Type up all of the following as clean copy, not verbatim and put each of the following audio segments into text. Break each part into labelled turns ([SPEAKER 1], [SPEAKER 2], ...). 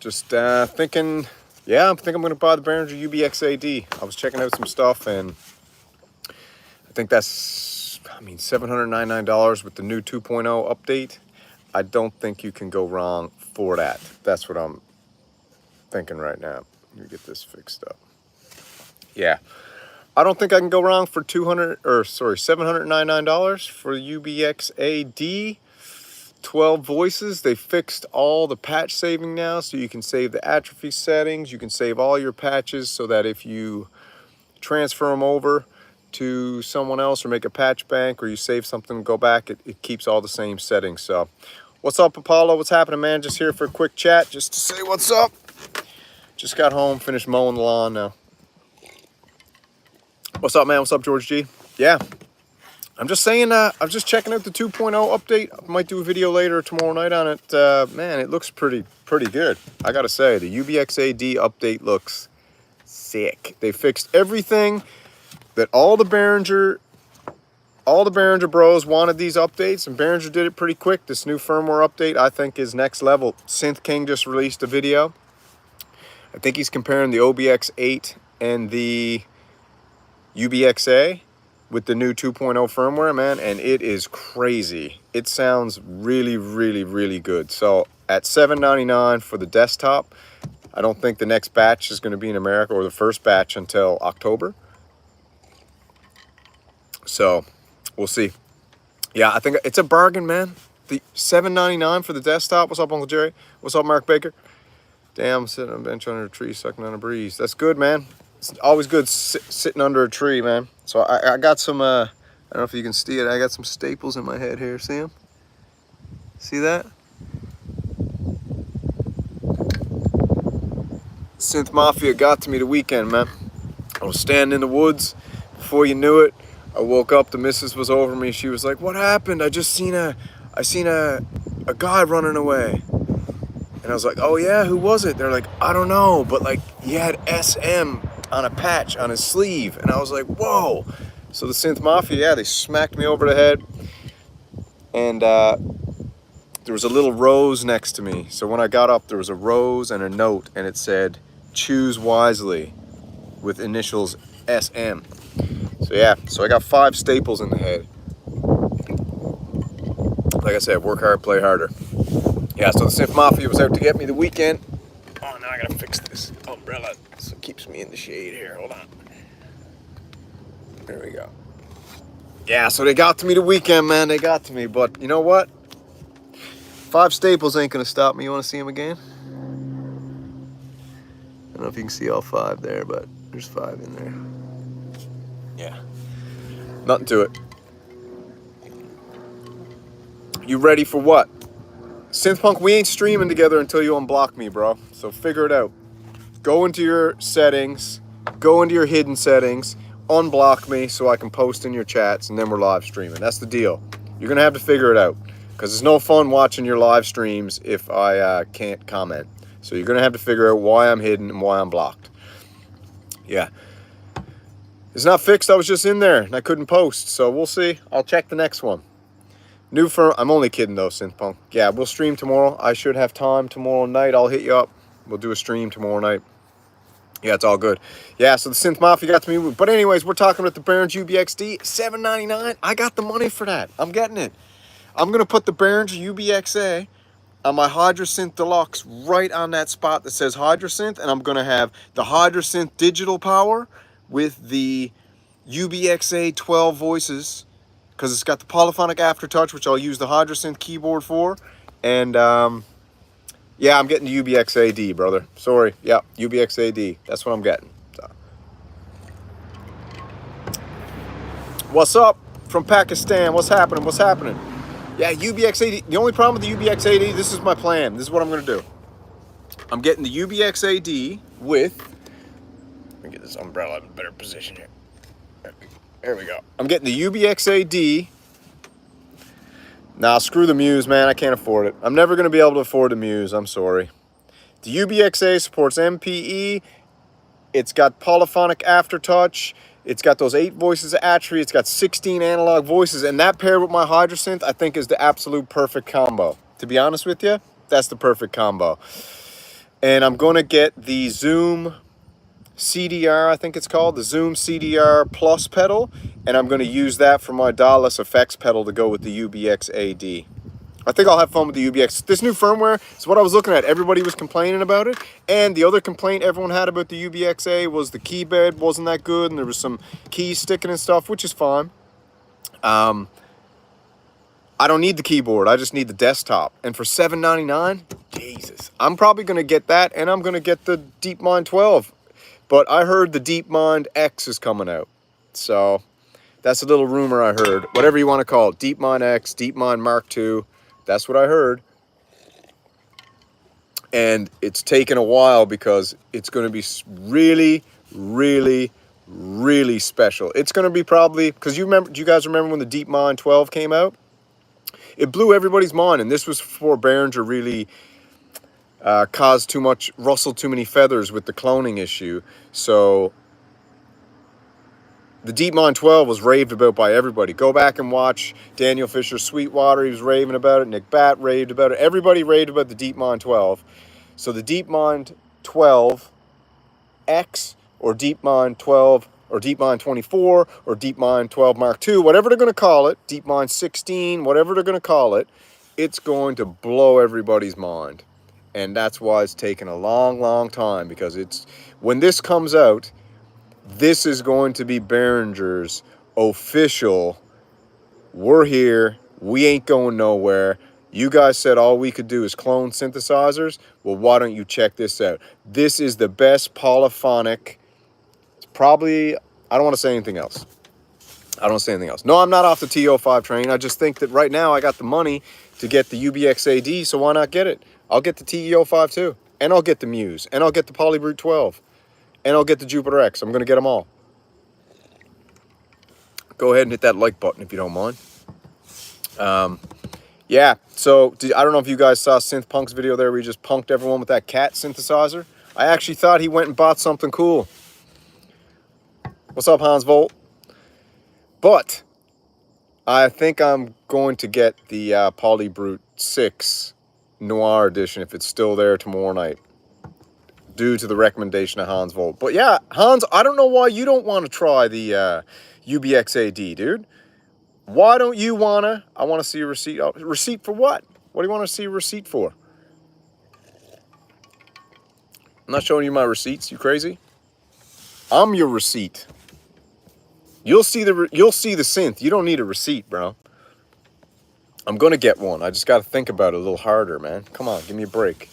[SPEAKER 1] Just thinking, yeah, I think I'm going to buy the Behringer UB-XA-d. I was checking out some stuff, and I think that's, $799 with the new 2.0 update. I don't think you can go wrong for that. That's what I'm thinking right now. Let me get this fixed up. Yeah, I don't think I can go wrong for $799 for UBXA-d. 12 voices. They fixed all the patch saving now, so you can save the atrophy settings. You can save all your patches so that if you transfer them over to someone else or make a patch bank, or you save something and go back, it keeps all the same settings. So what's up, Apollo? What's happening, man? Just here for a quick chat, just to say what's up. Just got home, finished mowing the lawn now. What's up, man? What's up, George G? Yeah, I'm just saying, I'm just checking out the 2.0 update. I might do a video later tomorrow night on it. Man, it looks pretty good. I gotta say, the UBXA-d update looks sick. They fixed everything that all the Behringer bros wanted these updates, and Behringer did it pretty quick. This new firmware update, I think, is next level. Synth King just released a video. I think he's comparing the UBXA-d and the UBXA with the new 2.0 firmware, man, and it is crazy. It sounds really good. So at $799 for the desktop, I don't think the next batch is going to be in America, or the first batch, until October. So we'll see. Yeah, I think it's a bargain, man. The $799 for the desktop. What's up, Uncle Jerry? What's up, Mark Baker? Damn, sitting on a bench under a tree, sucking on a breeze. That's good, man. It's always good sitting under a tree, man. So I got some, I don't know if you can see it. I got some staples in my head here. See them? See that? Synth Mafia got to me the weekend, man. I was standing in the woods. Before you knew it, I woke up. The missus was over me. She was like, "What happened? I seen a guy running away." And I was like, "Oh yeah, who was it?" They're like, "I don't know, but like he had SM on a patch on his sleeve." And I was like, "Whoa!" So the Synth Mafia, yeah, they smacked me over the head, and there was a little rose next to me. So when I got up, there was a rose and a note, and it said, "Choose wisely," with initials SM. So yeah, so I got 5 staples in the head. Like I said, work hard, play harder. Yeah, so the Synth Mafia was out to get me the weekend. Oh, now I gotta fix this umbrella so it keeps me in the shade here. Hold on. There we go. Yeah, so they got to me the weekend, man. They got to me. But you know what? 5 staples ain't gonna stop me. You wanna see them again? I don't know if you can see all 5 there, but there's 5 in there. Yeah. Nothing to it. You ready for what? Synthpunk, we ain't streaming together until you unblock me, bro. So figure it out. Go into your settings, go into your hidden settings, unblock me so I can post in your chats, and then we're live streaming. That's the deal. You're gonna have to figure it out, because it's no fun watching your live streams if I can't comment. So you're gonna have to figure out why I'm hidden and why I'm blocked. Yeah. It's not fixed. I was just in there and I couldn't post, so we'll see. I'll check the next one. New firm. I'm only kidding though, Synthpunk. Yeah, we'll stream tomorrow. I should have time tomorrow night. I'll hit you up. We'll do a stream tomorrow night. Yeah, it's all good. Yeah, so the Synth Mafia got to me. But anyways, we're talking about the Behringer UB-XA-d. $799. I got the money for that. I'm getting it. I'm going to put the Behringer UB-XA on my HydraSynth Deluxe right on that spot that says HydraSynth. And I'm going to have the HydraSynth digital power with the UB-XA 12 voices, because it's got the polyphonic aftertouch, which I'll use the HydraSynth keyboard for. And yeah, I'm getting the UB-XA-d, brother. Sorry. Yeah, UB-XA-d. That's what I'm getting. So. What's up from Pakistan? What's happening? What's happening? Yeah, UB-XA-d. The only problem with the UB-XA-d, this is my plan. This is what I'm going to do. I'm getting the UB-XA-d with... Let me get this umbrella in a better position here. There we go. I'm getting the UB-XA-d. Nah, screw the Muse, man. I can't afford it. I'm never going to be able to afford the Muse. I'm sorry. The UB-XA supports MPE. It's got polyphonic aftertouch. It's got those 8 voices of atrophy. It's got 16 analog voices. And that paired with my HydraSynth, I think, is the absolute perfect combo. To be honest with you, that's the perfect combo. And I'm going to get the Zoom CDR, I think it's called, the Zoom CDR Plus pedal, and I'm going to use that for my DAWless effects pedal to go with the UBXA-d. I think I'll have fun with the UBX. This new firmware is what I was looking at. Everybody was complaining about it, and the other complaint everyone had about the UBXA was the key bed wasn't that good, and there was some keys sticking and stuff, which is fine. I don't need the keyboard. I just need the desktop. And for $7.99, Jesus, I'm probably going to get that, and I'm going to get the DeepMind 12. But I heard the DeepMind X is coming out. So that's a little rumor I heard. Whatever you want to call it. DeepMind X, DeepMind Mark II. That's what I heard. And it's taken a while because it's going to be really, really, really special. It's going to be probably, because you guys remember when the DeepMind 12 came out? It blew everybody's mind, and this was before Behringer really rustled too many feathers with the cloning issue. So the DeepMind 12 was raved about by everybody. Go back and watch Daniel Fisher's Sweetwater. He was raving about it. Nick Batt raved about it. Everybody raved about the DeepMind 12. So the DeepMind 12 X or DeepMind 12 or DeepMind 24 or DeepMind 12 Mark II, whatever they're going to call it, DeepMind 16, whatever they're going to call it, it's going to blow everybody's mind. And that's why it's taken a long, long time, because when this comes out, this is going to be Behringer's official, we're here, we ain't going nowhere. You guys said all we could do is clone synthesizers. Well, why don't you check this out? This is the best polyphonic, probably, I don't want to say anything else. I don't say anything else. No, I'm not off the TO5 train. I just think that right now I got the money to get the UBXA-d, so why not get it? I'll get the TO5 too, and I'll get the Muse, and I'll get the Polybrute 12, and I'll get the Jupiter X. I'm going to get them all. Go ahead and hit that like button if you don't mind. Yeah, so I don't know if you guys saw Synth Punk's video there where he just punked everyone with that cat synthesizer. I actually thought he went and bought something cool. What's up, Hans Volt? But I think I'm going to get the Polybrute 6 Noir Edition if it's still there tomorrow night, due to the recommendation of Hans Volt. But yeah, Hans, I don't know why you don't want to try the UBXA-d, dude. Why don't you want to? I want to see a receipt. Oh, receipt for what? What do you want to see a receipt for? I'm not showing you my receipts. You crazy? I'm your receipt. You'll see the synth. You don't need a receipt, bro. I'm gonna get one. I just got to think about it a little harder, man. Come on, give me a break.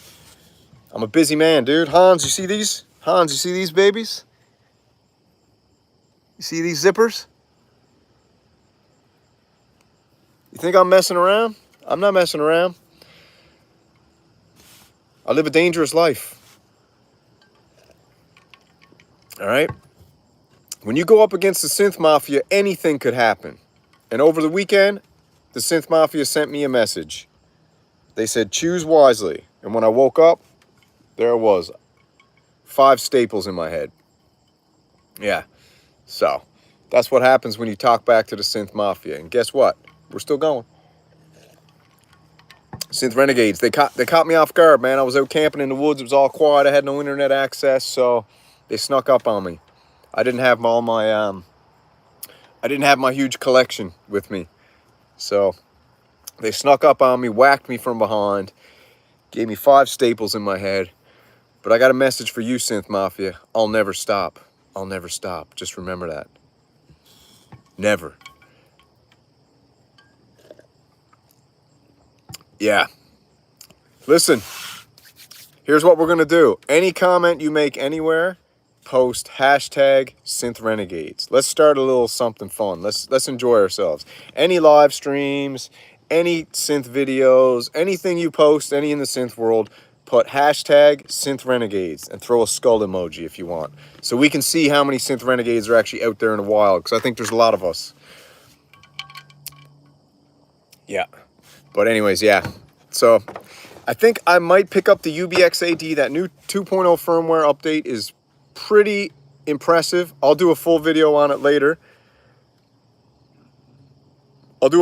[SPEAKER 1] I'm a busy man, dude. Hans, you see these? Hans, you see these babies? You see these zippers? You think I'm messing around? I'm not messing around. I live a dangerous life. All right? When you go up against the Synth Mafia, anything could happen. And over the weekend, the Synth Mafia sent me a message. They said, choose wisely. And when I woke up, there it was. 5 staples in my head. Yeah. So, that's what happens when you talk back to the Synth Mafia. And guess what? We're still going. Synth Renegades, they caught me off guard, man. I was out camping in the woods. It was all quiet. I had no internet access, so they snuck up on me. I didn't have all my I didn't have my huge collection with me. So they snuck up on me, whacked me from behind, gave me 5 staples in my head. But I got a message for you, Synth Mafia. I'll never stop. I'll never stop. Just remember that. Never. Yeah. Listen, here's what we're going to do. Any comment you make anywhere, post hashtag SynthRenegades. Let's start a little something fun. Let's enjoy ourselves. Any live streams, any synth videos, anything you post, any in the synth world, put hashtag SynthRenegades and throw a skull emoji if you want. So we can see how many Synth Renegades are actually out there in the wild, because I think there's a lot of us. Yeah. But anyways, yeah. So I think I might pick up the UBXA-d. That new 2.0 firmware update is pretty impressive. I'll do a full video on it later. Where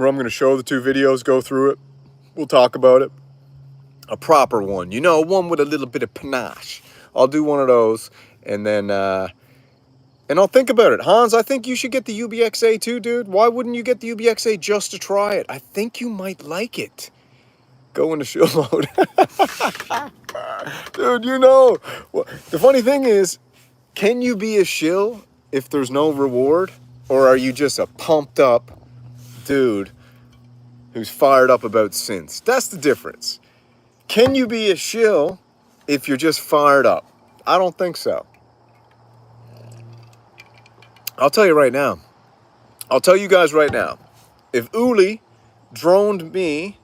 [SPEAKER 1] I'm going to show the 2 videos, go through it. We'll talk about it. A proper one, you know, one with a little bit of panache. I'll do one of those, and then and I'll think about it. Hans, I think you should get the UB-XA too, dude. Why wouldn't you get the UB-XA just to try it? I think you might like it. Go into shill mode. Dude, you know. Well, the funny thing is, can you be a shill if there's no reward? Or are you just a pumped up dude who's fired up about synths? That's the difference. Can you be a shill if you're just fired up? I don't think so. I'll tell you right now. I'll tell you guys right now. If Uli droned me,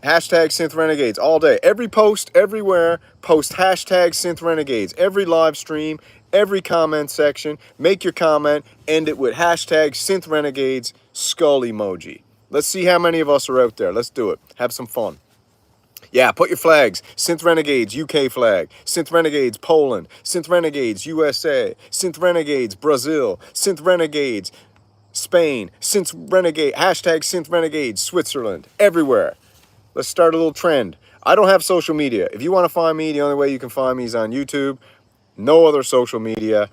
[SPEAKER 1] hashtag Synth Renegades all day. Every post, everywhere, post hashtag Synth Renegades. Every live stream, every comment section, make your comment, end it with hashtag Synth Renegades skull emoji. Let's see how many of us are out there. Let's do it. Have some fun. Yeah, put your flags. Synth Renegades, UK flag. Synth Renegades, Poland. Synth Renegades, USA. Synth Renegades, Brazil. Synth Renegades, Spain. Synth Renegade, hashtag Synth Renegades, Switzerland. Everywhere. Let's start a little trend. I don't have social media. If you want to find me, the only way you can find me is on YouTube. No other social media.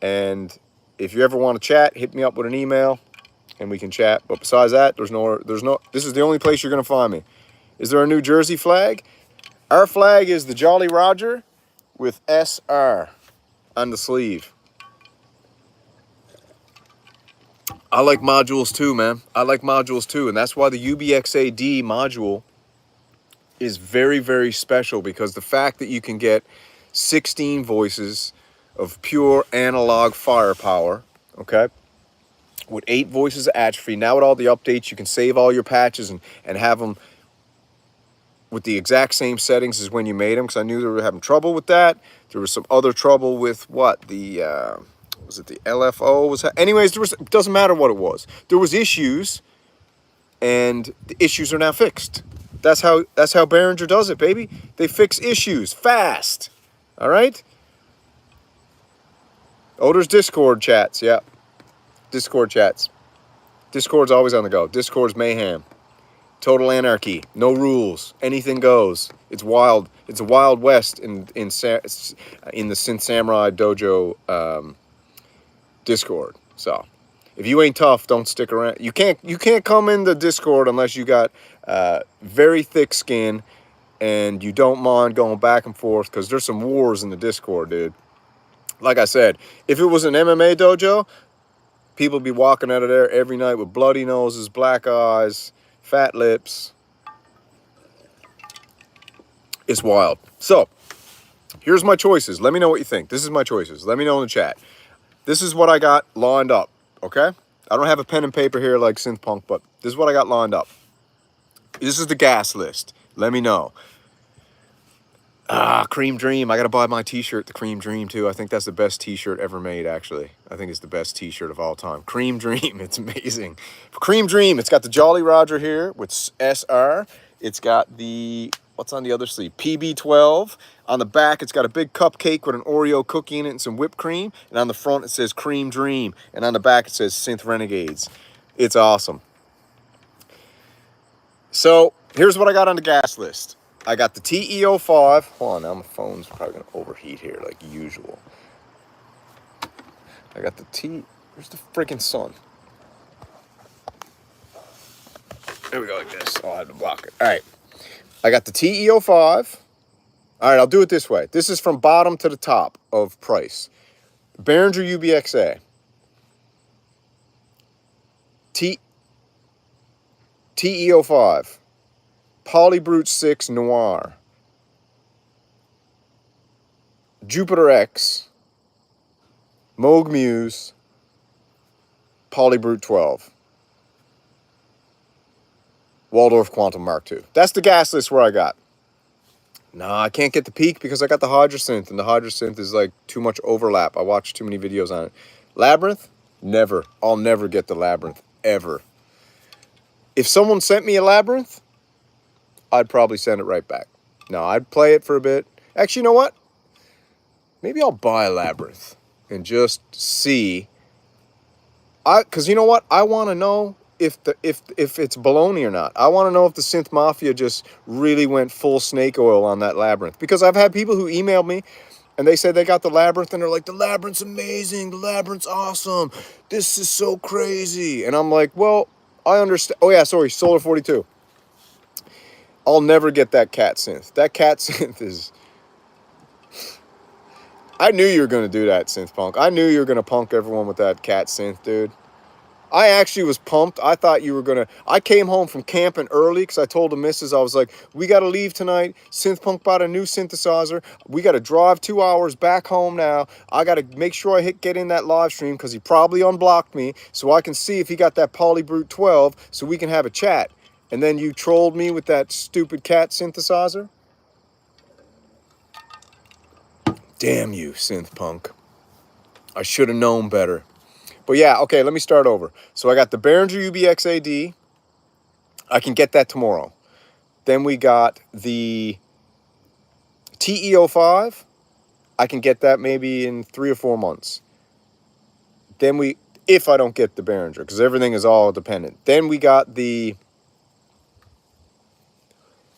[SPEAKER 1] And if you ever want to chat, hit me up with an email and we can chat. But besides that, this is the only place you're going to find me. Is there a New Jersey flag? Our flag is the Jolly Roger with SR on the sleeve. I like modules too, man. I like modules too. And that's why the UBXA-d module is very, very special, because the fact that you can get 16 voices of pure analog firepower, okay, with 8 voices of atrophy. Now with all the updates, you can save all your patches and have them with the exact same settings as when you made them, because I knew they were having trouble with that. There was some other trouble with what? The, was it the LFO? Anyways, it doesn't matter what it was. There was issues, and the issues are now fixed. That's how Behringer does it, baby. They fix issues fast. All right? Oh, there's Discord chats, yeah. Discord chats. Discord's always on the go. Discord's mayhem. Total anarchy, no rules, anything goes. It's wild. It's a wild west in the Synth Samurai Dojo Discord. So, if you ain't tough, don't stick around. You can't come in the Discord unless you got very thick skin and you don't mind going back and forth, because there's some wars in the Discord, dude. Like I said, if it was an MMA dojo, people would be walking out of there every night with bloody noses, black eyes, fat lips. It's wild. So, here's my choices. Let me know what you think. This is my choices. Let me know in the chat. This is what I got lined up, okay? I don't have a pen and paper here like Synthpunk, but this is what I got lined up. This is the gas list. Let me know. Cream Dream. I got to buy my t-shirt, the Cream Dream, too. I think that's the best t-shirt ever made, actually. I think it's the best t-shirt of all time. Cream Dream. It's amazing. Cream Dream. It's got the Jolly Roger here with SR. It's got the, what's on the other sleeve? PB12. On the back, it's got a big cupcake with an Oreo cookie in it and some whipped cream. And on the front, it says Cream Dream. And on the back, it says Synth Renegades. It's awesome. So, here's what I got on the gas list. I got the TE05. Hold on, now my phone's probably going to overheat here like usual. I got the where's the freaking sun? There we go, like this. Oh, I had to block it. All right. I got the TE05. All right, I'll do it this way. This is from bottom to the top of price. Behringer UB-XA. TE05. Polybrute 6 Noir. Jupiter X. Moog Muse. Polybrute 12. Waldorf Quantum Mark II. That's the gas list where I got. Nah, I can't get the Peak because I got the Hydrosynth, and the Hydrosynth is like too much overlap. I watched too many videos on it. Labyrinth? Never. I'll never get the Labyrinth. Ever. If someone sent me a Labyrinth, I'd probably send it right back. No, I'd play it for a bit. Actually, you know what? Maybe I'll buy a Labyrinth and just see. Because you know what? I want to know if it's baloney or not. I want to know if the Synth Mafia just really went full snake oil on that Labyrinth. Because I've had people who emailed me and they said they got the Labyrinth and they're like, the Labyrinth's amazing, the Labyrinth's awesome, this is so crazy. And I'm like, well, I understand. Oh yeah, sorry, Solar 42. I'll never get that cat synth. That cat synth is... I knew you were going to do that, Synth Punk. I knew you were going to punk everyone with that cat synth, dude. I actually was pumped. I thought you were going to... I came home from camping early because I told the missus, I was like, we got to leave tonight. Synth Punk bought a new synthesizer. We got to drive 2 hours back home now. I got to make sure I get in that live stream because he probably unblocked me so I can see if he got that Polybrute 12 so we can have a chat. And then you trolled me with that stupid cat synthesizer. Damn you, Synth Punk. I should have known better. But yeah, okay, let me start over. So I got the Behringer UB-XA-d. I can get that tomorrow. Then we got the TE-05. I can get that maybe in 3 or 4 months. Then if I don't get the Behringer, because everything is all dependent. Then we got the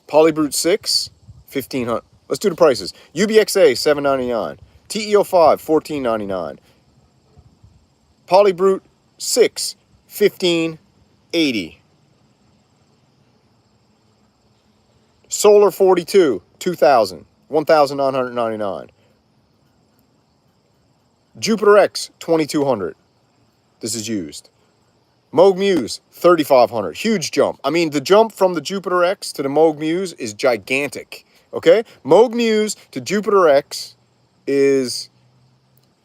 [SPEAKER 1] Polybrute 6, 1500. Let's do the prices. UBXA, $7.99. TE-05, $14.99. Polybrute 6, $15.80. Solar 42, $2,000, $1,999. Jupiter X, $2,200. This is used. Moog Muse, $3,500. Huge jump. I mean, the jump from the Jupiter X to the Moog Muse is gigantic. Okay? Moog Muse to Jupiter X is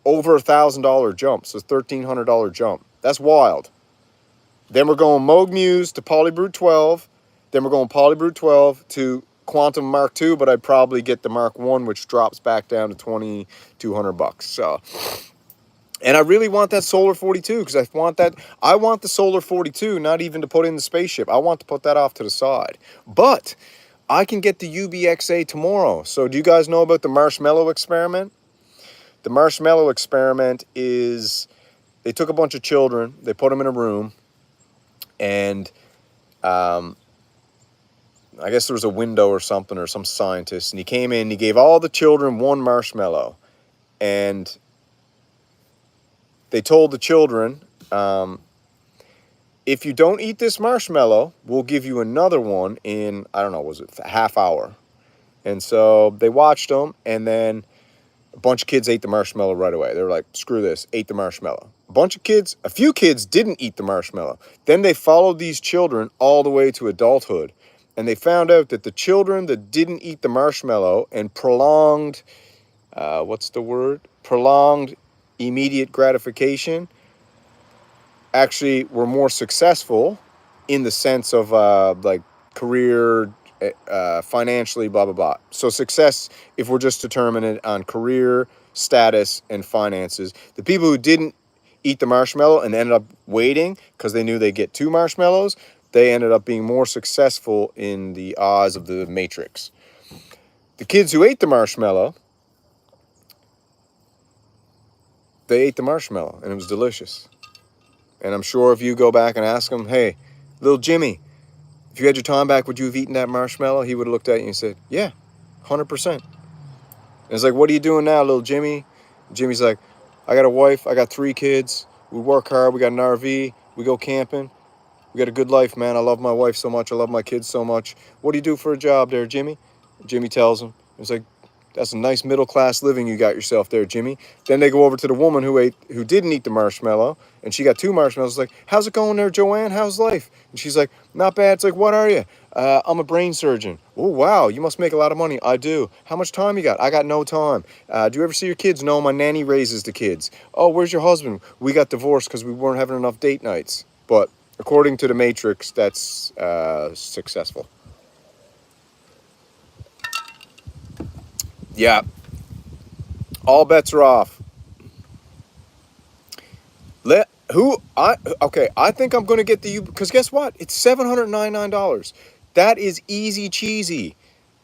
[SPEAKER 1] over $1,000 jump. So it's $1,300 jump. That's wild. Then we're going Moog Muse to Polybrute 12. Then we're going Polybrute 12 to Quantum Mark II, but I'd probably get the Mark 1, which drops back down to $2,200. So, and I really want that Solar 42 because I want the Solar 42 not even to put in the spaceship. I want to put that off to the side. But I can get the UBXA tomorrow. So do you guys know about the marshmallow experiment? The marshmallow experiment is they took a bunch of children, they put them in a room, and I guess there was a window or something, or some scientist, and he came in, he gave all the children one marshmallow, and they told the children, if you don't eat this marshmallow, we'll give you another one in, I don't know, was it a half hour? And so they watched them, and then a bunch of kids ate the marshmallow right away. They were like, screw this, ate the marshmallow. A few kids didn't eat the marshmallow. Then they followed these children all the way to adulthood. And they found out that the children that didn't eat the marshmallow and prolonged, prolonged immediate gratification actually were more successful in the sense of like career, financially, blah, blah, blah. So success, if we're just determining it on career, status, and finances. The people who didn't eat the marshmallow and ended up waiting because they knew they'd get 2 marshmallows, they ended up being more successful in the eyes of the matrix. The kids who ate the marshmallow, they ate the marshmallow, and it was delicious. And I'm sure if you go back and ask them, hey, little Jimmy, if you had your time back, would you have eaten that marshmallow? He would have looked at you and said, yeah, 100%. And it's like, what are you doing now, little Jimmy? Jimmy's like, I got a wife, I got 3 kids, we work hard, we got an RV, we go camping. We got a good life, man. I love my wife so much. I love my kids so much. What do you do for a job there, Jimmy? Jimmy tells him. It's like, that's a nice middle-class living you got yourself there, Jimmy. Then they go over to the woman who didn't eat the marshmallow, and she got 2 marshmallows. Like, how's it going there, Joanne? How's life? And she's like, not bad. It's like, what are you? I'm a brain surgeon. Oh, wow. You must make a lot of money. I do. How much time you got? I got no time. Do you ever see your kids? No, my nanny raises the kids. Oh, where's your husband? We got divorced because we weren't having enough date nights. But according to the Matrix, that's successful. Yeah. All bets are off. I think I'm going to get the because guess what? It's $799. That is easy cheesy.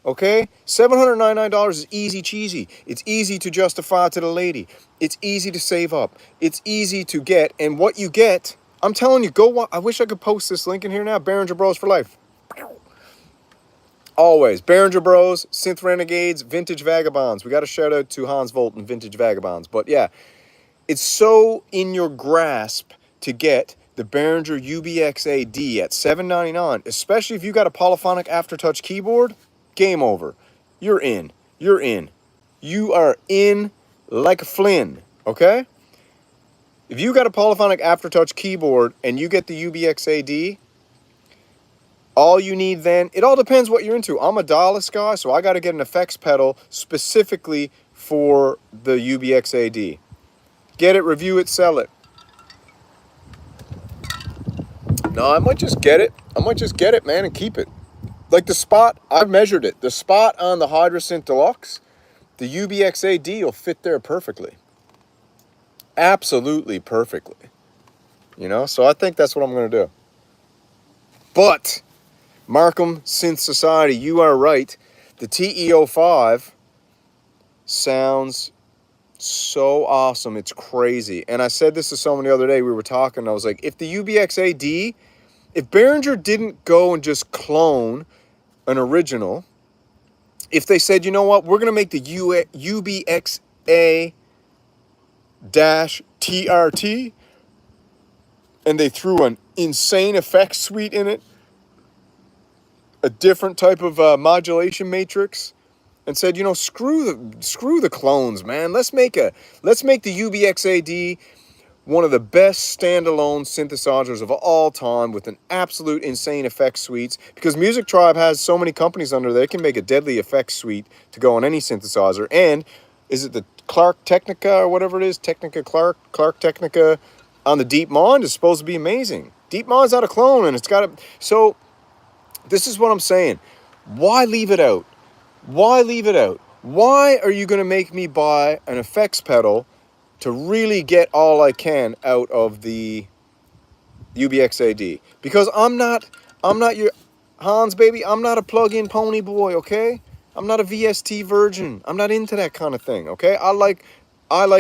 [SPEAKER 1] Okay? $799 is easy cheesy. It's easy to justify to the lady. It's easy to save up. It's easy to get, and what you get, I'm telling you, go. I wish I could post this link in here now. Behringer Bros for life. Always. Behringer Bros, Synth Renegades, Vintage Vagabonds. We got a shout out to Hans Volt and Vintage Vagabonds. But yeah, it's so in your grasp to get the Behringer UB-XA-d at $7.99, especially if you got a polyphonic aftertouch keyboard. Game over. You're in. You're in. You are in like a Flynn, okay? If you got a polyphonic aftertouch keyboard and you get the UB-XA-d, all you need then, it all depends what you're into. I'm a Dallas guy, so I got to get an effects pedal specifically for the UB-XA-d. Get it, review it, sell it. No, I might just get it. I might just get it, man, and keep it. Like the spot, I've measured it. The spot on the HydraSynth Deluxe, the UB-XA-d will fit there perfectly. Absolutely perfectly. You know, so I think that's what I'm going to do. But Markham Synth Society, you are right. The TE-05 sounds so awesome. It's crazy. And I said this to someone the other day. We were talking. I was like, if the UB-XA-d, if Behringer didn't go and just clone an original, if they said, you know what, we're going to make the UBXA-TRT, and they threw an insane effects suite in it, a different type of modulation matrix, and said, you know, screw the clones, man. Let's make the UB-XA-d one of the best standalone synthesizers of all time with an absolute insane effects suites, because Music Tribe has so many companies under there, they can make a deadly effects suite to go on any synthesizer. And is it the Clark Technica or whatever it is, Clark Technica on the DeepMind is supposed to be amazing. DeepMind's not a clone, and it's got a... So this is what I'm saying. Why leave it out? Why leave it out? Why are you going to make me buy an effects pedal to really get all I can out of the UB-XA-d? Because I'm not your Hans, baby. I'm not a plug-in pony boy, okay? I'm not a VST virgin. I'm not into that kind of thing, okay? I like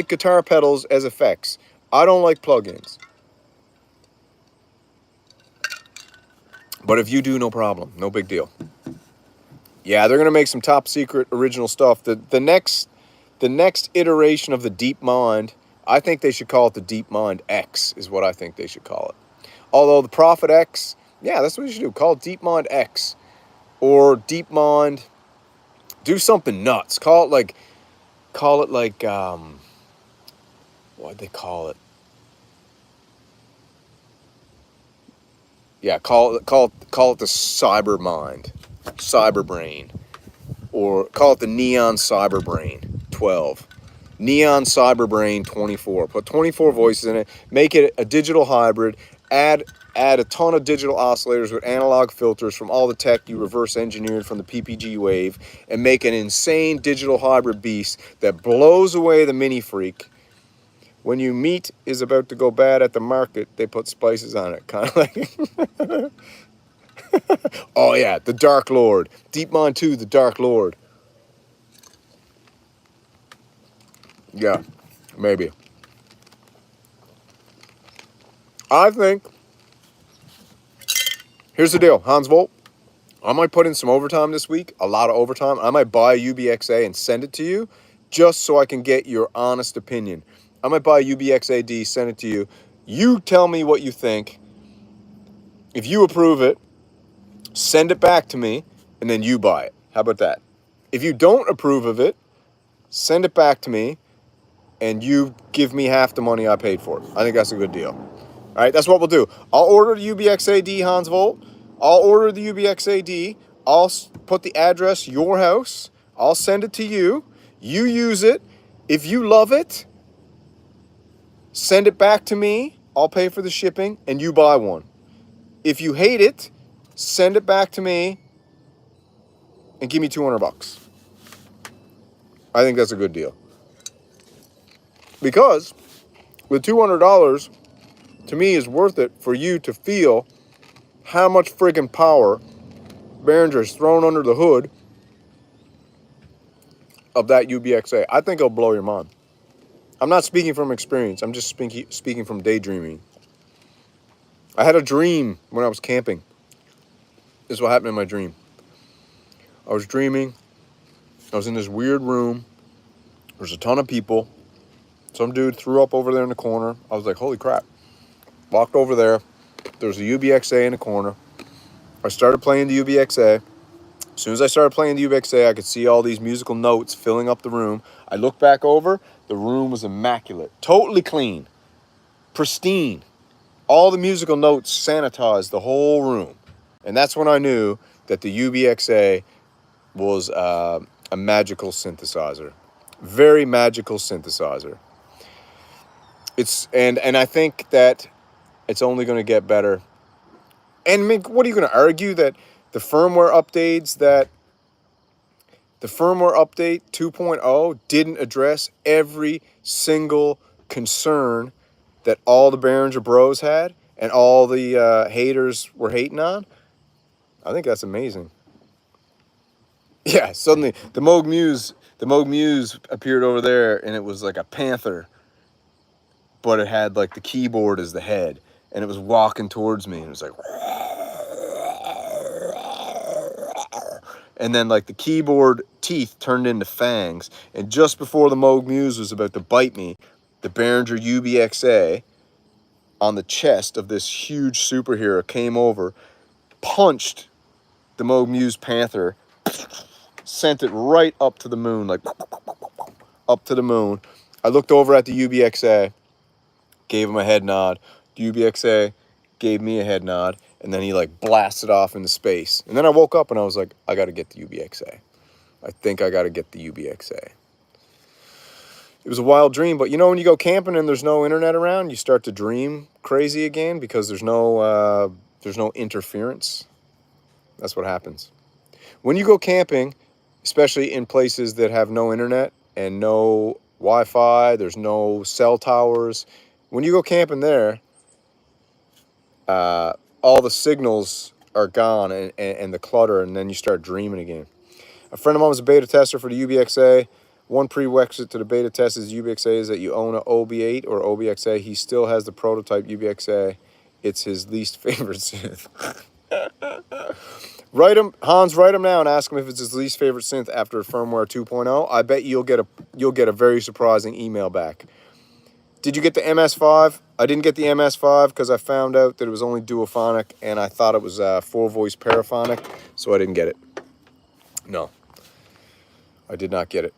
[SPEAKER 1] guitar pedals as effects. I don't like plugins. But if you do, no problem. No big deal. Yeah, they're going to make some top secret original stuff. The next iteration of the DeepMind, I think they should call it the DeepMind X, is what I think they should call it. Although the Prophet X, yeah, that's what you should do. Call it DeepMind X. Or DeepMind, do something nuts. Call it like, what'd they call it? Yeah, call it the Cyberbrain, or call it the Neon Cyberbrain 12, Neon Cyberbrain 24. Put 24 voices in it, make it a digital hybrid, add a ton of digital oscillators with analog filters from all the tech you reverse engineered from the PPG wave, and make an insane digital hybrid beast that blows away the Mini Freak. When your meat is about to go bad at the market, they put spices on it. Kind of like... Oh, yeah, the Dark Lord. DeepMind 2, the Dark Lord. Yeah, maybe. I think... Here's the deal, Hans Volt. I might put in some overtime this week, a lot of overtime. I might buy a UB-XA and send it to you, just so I can get your honest opinion. I might buy a UB-XA-d, send it to you. You tell me what you think. If you approve it, send it back to me, and then you buy it. How about that? If you don't approve of it, send it back to me, and you give me half the money I paid for it. I think that's a good deal. All right, that's what we'll do. I'll order the UB-XA-d, Hans Volt. I'll order the UB-XA-d. I'll put the address, your house. I'll send it to you. You use it. If you love it, send it back to me. I'll pay for the shipping, and you buy one. If you hate it, send it back to me and give me $200. I think that's a good deal. Because with $200, to me, is worth it for you to feel how much friggin' power Behringer's thrown under the hood of that UB-XA. I think it'll blow your mind. I'm not speaking from experience. I'm just speaking from daydreaming. I had a dream when I was camping. This is what happened in my dream. I was dreaming. I was in this weird room. There's a ton of people. Some dude threw up over there in the corner. I was like, holy crap. Walked over there. There's a UB-XA in the corner. I started playing the UB-XA. As soon as I started playing the UB-XA, I could see all these musical notes filling up the room. I looked back over. The room was immaculate. Totally clean. Pristine. All the musical notes sanitized the whole room. And that's when I knew that the UB-XA was a magical synthesizer. Very magical synthesizer. And I think that it's only going to get better. And I mean, what are you going to argue that the firmware updates the firmware update 2.0 didn't address every single concern that all the Behringer bros had and all the haters were hating on? I think that's amazing. Yeah, suddenly the Moog Muse appeared over there, and it was like a panther, but it had like the keyboard as the head, and it was walking towards me, and it was like, and then like the keyboard teeth turned into fangs, and just before the Moog Muse was about to bite me, the Behringer UB-XA on the chest of this huge superhero came over, punched the Moog Muse Panther, sent it right up to the moon, like up to the moon. I looked over at the UB-XA, gave him a head nod. The UB-XA gave me a head nod, and then he like blasted off into space. And then I woke up and I was like, I got to get the UB-XA. I think I got to get the UB-XA. It was a wild dream, but you know when you go camping and there's no internet around, you start to dream crazy again because there's no interference. That's what happens. When you go camping, especially in places that have no internet and no Wi-Fi, there's no cell towers. When you go camping there, all the signals are gone and the clutter, and then you start dreaming again. A friend of mine was a beta tester for the UB-XA. One prerequisite to the beta test is UB-XA is that you own a OB8 or OB-XA. He still has the prototype UB-XA. It's his least favorite synth. Hans, write him now and ask him if it's his least favorite synth after firmware 2.0. I bet you'll get a very surprising email back. Did you get the MS5? I didn't get the MS5 because I found out that it was only duophonic, and I thought it was 4-voice paraphonic, so I didn't get it. No, I did not get it.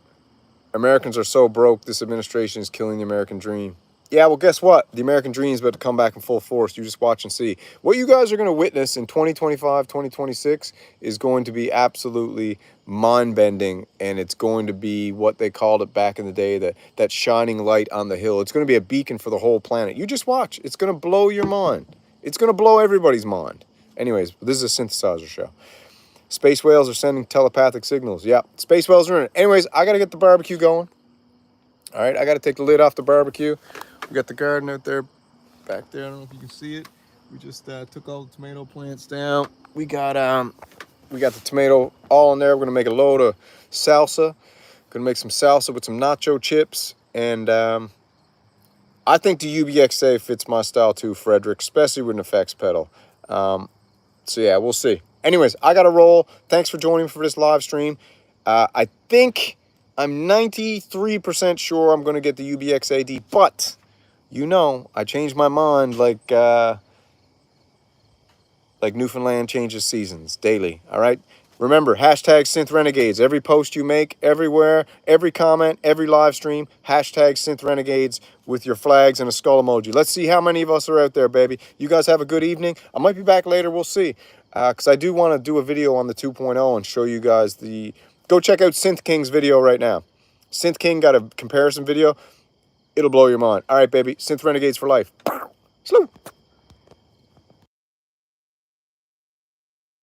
[SPEAKER 1] Americans are so broke, this administration is killing the American dream. Yeah, well, guess what? The American dream is about to come back in full force. You just watch and see. What you guys are going to witness in 2025, 2026 is going to be absolutely mind-bending, and it's going to be what they called it back in the day, that shining light on the hill. It's going to be a beacon for the whole planet. You just watch. It's going to blow your mind. It's going to blow everybody's mind. Anyways, this is a synthesizer show. Space whales are sending telepathic signals. Yeah, space whales are in it. Anyways, I got to get the barbecue going. All right, I got to take the lid off the barbecue. We got the garden out there, back there. I don't know if you can see it. We just took all the tomato plants down. We got the tomato all in there. We're gonna make a load of salsa. Gonna make some salsa with some nacho chips, and I think the UB-XA fits my style too, Frederick, especially with an effects pedal. So yeah, we'll see. Anyways, I gotta roll. Thanks for joining me for this live stream. I think I'm 93% sure I'm gonna get the UBXA-d, but you know, I changed my mind like Newfoundland changes seasons daily, all right? Remember, hashtag SynthRenegades. Every post you make, everywhere, every comment, every live stream, hashtag SynthRenegades with your flags and a skull emoji. Let's see how many of us are out there, baby. You guys have a good evening. I might be back later. We'll see. Because I do want to do a video on the 2.0 and show you guys the... Go check out Synth King's video right now. Synth King got a comparison video. It'll blow your mind. All right, baby. Synth Renegades for life. Salute.